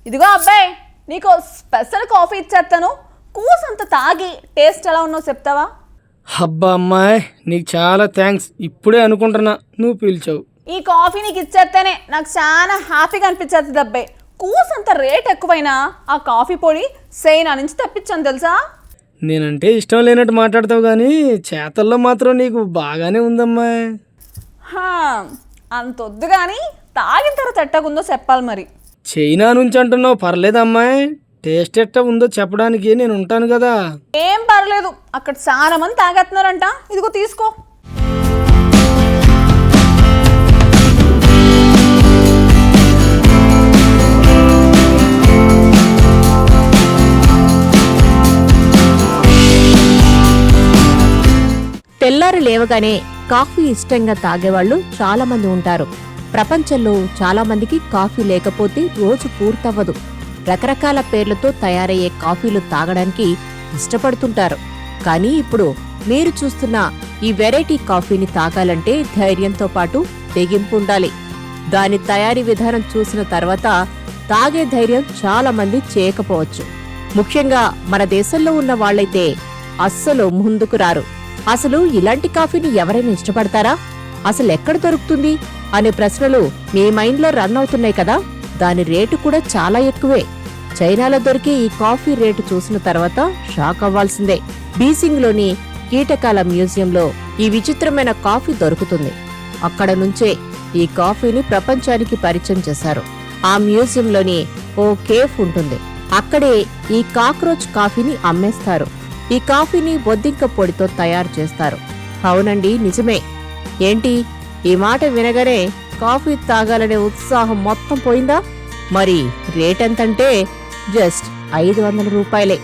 ఇదిగో అబ్బాయి, నీకు స్పెషల్ కాఫీ ఇచ్చేస్తాను. కూసంత తాగి టేస్ట్ ఎలా ఉన్నో చెప్తావా? అబ్బా అమ్మాయి, నీకు చాలా థ్యాంక్స్. ఇప్పుడే అనుకుంటున్నా నువ్వు పిలిచావు. ఈ కాఫీ నీకు ఇచ్చేస్తేనే నాకు చాలా హ్యాపీగా అనిపించేస్తుంది అబ్బాయి. కూసంత రేట్ ఎక్కువైనా ఆ కాఫీ పొడి చైనా నుంచి తెప్పించాను తెలుసా. నేనంటే ఇష్టం లేనట్టు మాట్లాడతావు కానీ చేతల్లో మాత్రం నీకు బాగానే ఉందమ్మాయి. అంతొద్దు కానీ తాగిన తర్వాత ఎట్టకుందో చెప్పాలి మరి. చైనా నుంచి అంటున్నావు, పర్లేదమ్మాయి. టేస్ట్ ఎట్ట ఉందో చెప్పడానికి నేను ఉంటాను కదా. ఏం పర్లేదు, అక్కడ చాలా మంది తాగేస్తున్నారంట. ఇదిగో తీసుకో. తెల్లారు లేవగానే కాఫీ ఇష్టంగా తాగేవాళ్లు చాలా మంది ఉంటారు. ప్రపంచంలో చాలా మందికి కాఫీ లేకపోతే రోజు పూర్తవ్వదు. రకరకాల పేర్లతో తయారయ్యే కాఫీలు తాగడానికి ఇష్టపడుతుంటారు. కానీ ఇప్పుడు మీరు చూస్తున్న ఈ వెరైటీ కాఫీని తాగాలంటే ధైర్యంతో పాటు తెగింపు ఉండాలి. దాని తయారీ విధానం చూసిన తర్వాత తాగే ధైర్యం చాలా మంది చేయకపోవచ్చు. ముఖ్యంగా మన దేశంలో ఉన్న వాళ్లైతే అస్సలు ముందుకు రారు. అసలు ఇలాంటి కాఫీని ఎవరైనా ఇష్టపడతారా? అసలు ఎక్కడ దొరుకుతుంది అనే ప్రశ్నలు మీ మైండ్లో రన్ అవుతున్నాయి కదా. దాని రేటు కూడా చాలా ఎక్కువే. చైనాలో దొరికే ఈ కాఫీ రేటు చూసిన తర్వాత షాక్ అవ్వాల్సిందే. బీజింగ్లోని కీటకాల మ్యూజియంలో ఈ విచిత్రమైన కాఫీ దొరుకుతుంది. అక్కడ నుంచే ఈ కాఫీని ప్రపంచానికి పరిచయం చేశారు. ఆ మ్యూజియంలోని ఓ కేఫ్ ఉంటుంది. అక్కడే ఈ కాక్రోచ్ కాఫీని అమ్మేస్తారు. ఈ కాఫీని బొద్దింక పొడితో తయారు చేస్తారు. అవునండి, నిజమే. ఏంటి, ఈ మాట వినగానే కాఫీ తాగాలనే ఉత్సాహం మొత్తం పోయిందా? మరి రేటెంతంటే జస్ట్ 500 రూపాయలే.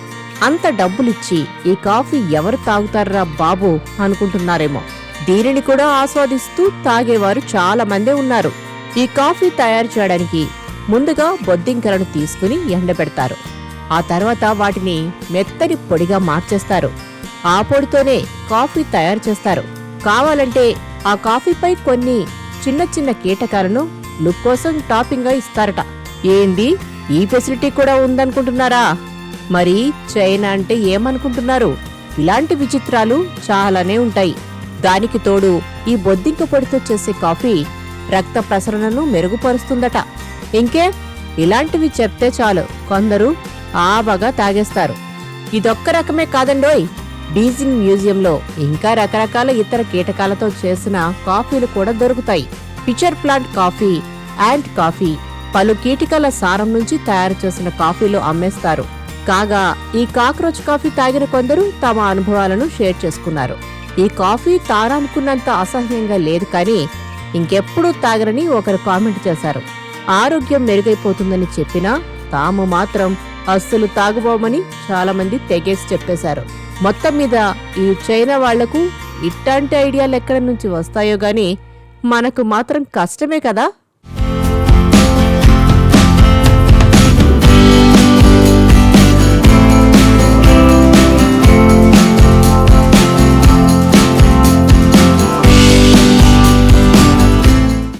అంత డబ్బులిచ్చి ఈ కాఫీ ఎవరు తాగుతారా బాబు అనుకుంటున్నారేమో. దీనిని కూడా ఆస్వాదిస్తూ తాగేవారు చాలా మందే ఉన్నారు. ఈ కాఫీ తయారు చేయడానికి ముందుగా బొద్దింకలను తీసుకుని ఎండబెడతారు. ఆ తర్వాత వాటిని మెత్తని పొడిగా మార్చేస్తారు. ఆ పొడితోనే కాఫీ తయారు చేస్తారు. కావాలంటే ఆ కాఫీపై కొన్ని చిన్న చిన్న కీటకాలను లుక్ కోసం టాపింగ్గా ఇస్తారట. ఏంది, ఈ ఫెసిలిటీ కూడా ఉందనుకుంటున్నారా? మరి చైనా అంటే ఏమనుకుంటున్నారు? ఇలాంటి విచిత్రాలు చాలానే ఉంటాయి. దానికి తోడు ఈ బొద్దింక పొడితో చేసే కాఫీ రక్త ప్రసరణను మెరుగుపరుస్తుందట. ఇంకే, ఇలాంటివి చెప్తే చాలు కొందరు ఆబాగా తాగేస్తారు. ఇదొక్క రకమే కాదండోయ్. బీజింగ్ మ్యూజియంలో ఇంకా రకరకాల ఇతర కీటకాలతో చేసిన కాఫీలు కూడా దొరుకుతాయి. Pitcher plant coffee, ant coffee, పలు కీటకాల సారం నుంచి తయారు చేసిన కాఫీలు అమ్మేస్తారు. కాగా ఈ కాక్రోచ్ కాఫీ తాగిన కొందరు తమ అనుభవాలను షేర్ చేసుకున్నారు. ఈ కాఫీ తారనుకున్నంత అసహ్యంగా లేదు కానీ ఇంకెప్పుడూ తాగరని ఒకరు కామెంట్ చేశారు. ఆరోగ్యం మెరుగైపోతుందని చెప్పినా తాము మాత్రం అస్సలు తాగుబోమని చాలా మంది తెగేసి చెప్పేశారు. మొత్తం మీద ఈ చైనా వాళ్లకు ఇట్లాంటి ఐడియాలు ఎక్కడి నుంచి వస్తాయో గాని మనకు మాత్రం కష్టమే కదా.